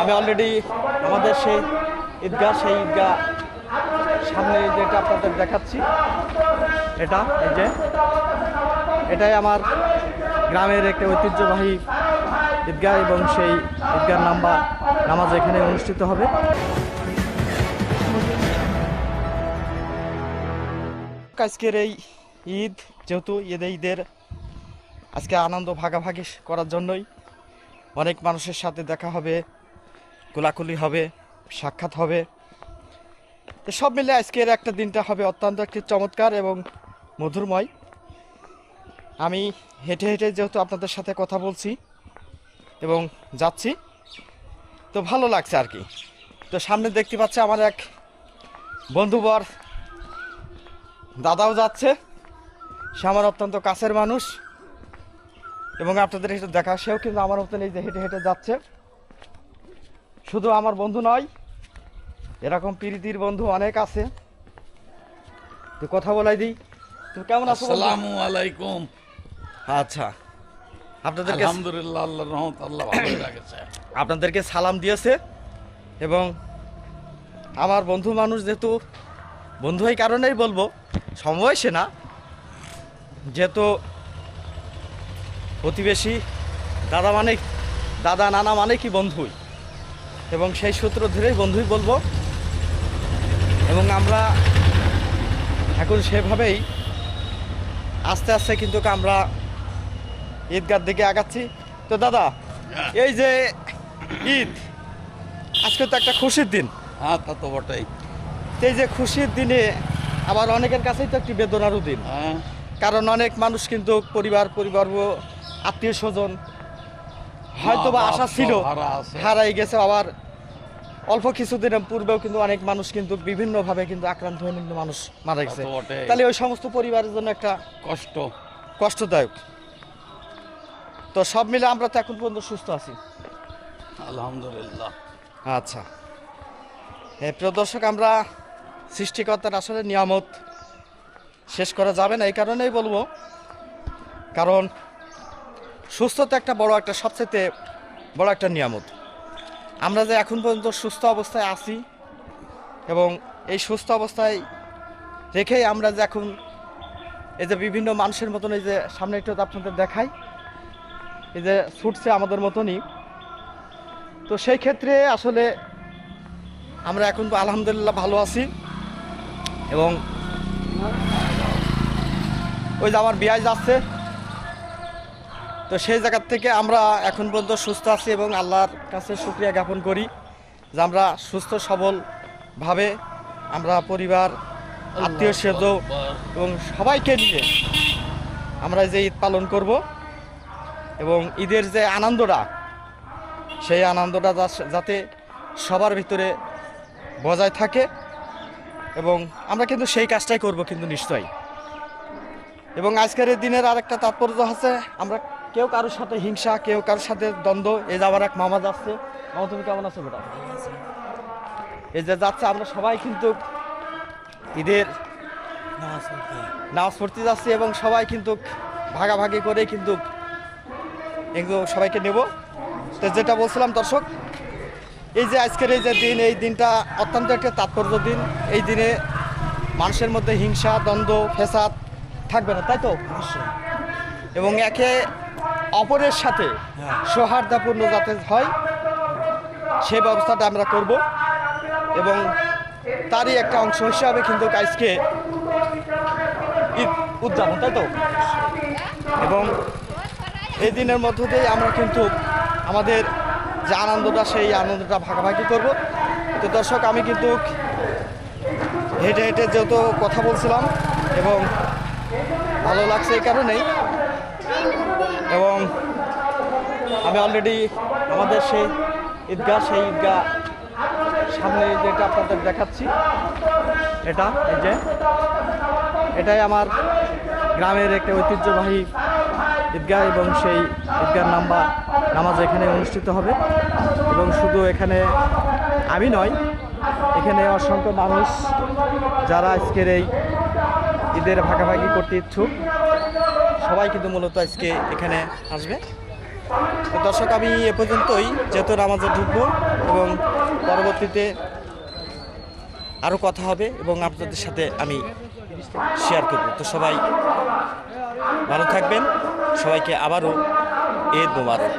আমি অলরেডি আমাদের সেই ঈদগাহ সামনে যেটা আপনাদের দেখাচ্ছি, এটাই আমার গ্রামের একটা ঐতিহ্যবাহী ঈদগাহ এবং সেই ঈদগাহ নামাজ এখানে অনুষ্ঠিত হবে। আজকের এই ঈদ যেহেতু ঈদের আজকে আনন্দ ভাগাভাগি করার জন্যই অনেক মানুষের সাথে দেখা হবে, কোলাকুলি হবে, সাক্ষাৎ হবে। তো সব মিলে আজকের একটা দিনটা হবে অত্যন্ত একটি চমৎকার এবং মধুরময়। আমি হেঁটে হেঁটে যেহেতু আপনাদের সাথে কথা বলছি এবং যাচ্ছি, তো ভালো লাগছে আর কি। তো সামনে দেখতে পাচ্ছে আমার এক বন্ধুবর দাদাও যাচ্ছে, সে আমার অত্যন্ত কাছের মানুষ এবং আপনাদের একটু দেখা, সেও কিন্তু আমার মতন এই যে হেঁটে হেঁটে যাচ্ছে। শুধু আমার বন্ধু নয়, এরকম প্রীতির বন্ধু অনেক আছে। তো কথা বলাই দিই, তুমি কেমন আছো? আসসালামু আলাইকুম। আচ্ছা, আপনাদেরকে আলহামদুলিল্লাহ, আল্লাহর রহমত, আল্লাহ ভালোই রাখেছে। আপনাদেরকে সালাম দিয়েছে এবং আমার বন্ধু মানুষ, যেহেতু বন্ধু এই কারণেই বলবো, সমবয়সী না, যেহেতু প্রতিবেশী, দাদা নানা মানে কি বন্ধুই, এবং সেই সূত্র ধরেই বন্ধুই বলবো। এবং আমরা এখন সেভাবেই আস্তে আস্তে কিন্তু আমরা ঈদগার দিকে আগাচ্ছি। তো দাদা, এই যে ঈদ, আজকে তো একটা খুশির দিন। হ্যাঁ, তা তো বটেই। এই যে খুশির দিনে আবার অনেকের কাছেই তো একটি বেদনারও দিন, হ্যাঁ, কারণ অনেক মানুষ কিন্তু পরিবর্গ, আত্মীয় স্বজন হয়তো বা আশা ছিল হারাই গেছে, আবার অল্প কিছুদিনের পূর্বেও কিন্তু অনেক মানুষ কিন্তু বিভিন্নভাবে কিন্তু আক্রান্ত হয়ে কিন্তু মানুষ মারা গেছে। তাহলে ওই সমস্ত পরিবারের জন্য একটা কষ্টদায়ক। তো সব মিলে আমরা তো এখন পর্যন্ত সুস্থ আছি, আলহামদুলিল্লাহ। আচ্ছা, প্রিয় দর্শক, আমরা সৃষ্টিকর্তার আসলে নিয়ামত শেষ করা যাবে না, এই কারণেই বলবো, কারণ সুস্থতা একটা সবচেয়ে বড় একটা নিয়ামত। আমরা যে এখন পর্যন্ত সুস্থ অবস্থায় আছি এবং এই সুস্থ অবস্থায় রেখেই আমরা যে এখন এই যে বিভিন্ন মানুষের মতন, এই যে সামনে একটু আপনাদের দেখাই, এই যে ছুটছে আমাদের মতনই, তো সেই ক্ষেত্রে আসলে আমরা এখন তো আলহামদুলিল্লাহ ভালো আছি। এবং ওই যে আমার বিয়াই যাচ্ছে, তো সেই জায়গার থেকে আমরা এখন পর্যন্ত সুস্থ আছি এবং আল্লাহর কাছে শুকরিয়া জ্ঞাপন করি যে আমরা সুস্থ সবলভাবে আমরা পরিবার, আত্মীয় স্বজন এবং সবাইকে নিয়ে আমরা যে ঈদ পালন করব এবং ঈদের যে আনন্দটা, সেই আনন্দটা যাতে সবার ভিতরে বজায় থাকে, এবং আমরা কিন্তু সেই কাজটাই করব কিন্তু নিশ্চয়ই। এবং আজকের এই দিনের আরেকটা তাৎপর্য আছে, আমরা কেউ কারোর সাথে হিংসা, কেউ কারোর সাথে দ্বন্দ্ব। এই যে আবার এক মামা যাচ্ছে। মামা, তুমি কেমন আছো বেটা? এই যে যাচ্ছে, আমরা সবাই কিন্তু ঈদের নামাজ পড়তে যাচ্ছি এবং সবাই কিন্তু ভাগাভাগি করে কিন্তু এগুলো সবাইকে নেব। তো যেটা বলছিলাম দর্শক, এই যে আজকের এই যে দিন, এই দিনটা অত্যন্ত একটা তাৎপর্য দিন। এই দিনে মানুষের মধ্যে হিংসা, দ্বন্দ্ব, ফ্যাসাদ থাকবে না, তাই তো? এবং একে অপরের সাথে সৌহার্দ্যপূর্ণ যাতে হয় সেই ব্যবস্থাটা আমরা করব, এবং তারই একটা অংশ হিসাবে কিন্তু আজকে ঈদ উদযাপন, তাই তো? এবং এই দিনের মধ্য দিয়ে আমরা কিন্তু আমাদের যে আনন্দটা, সেই আনন্দটা ভাগাভাগি করব। তো দর্শক, আমি কিন্তু হেঁটে হেঁটে যেহেতু কথা বলছিলাম এবং ভালো লাগছে এই কারণেই, এবং আমি অলরেডি আমাদের সেই ঈদগাহ সামনে যেটা আপনাদের দেখাচ্ছি, এটাই আমার গ্রামের একটা ঐতিহ্যবাহী ঈদগাহ এবং সেই ঈদগাহ নামাজ এখানে অনুষ্ঠিত হবে। এবং শুধু এখানে আমি নয়, এখানে অসংখ্য মানুষ যারা আজকের এই ঈদের ভাগাভাগি করতে ইচ্ছুক, সবাই কিন্তু মূলত আজকে এখানে আসবে। তো দর্শক আমি এ পর্যন্তই, যেহেতু নামাজে ঢুকবো এবং পরবর্তীতে আরও কথা হবে এবং আপনাদের সাথে আমি শেয়ার করব। তো সবাই ভালো থাকবেন, সবাইকে আবারও ঈদ মোবারক।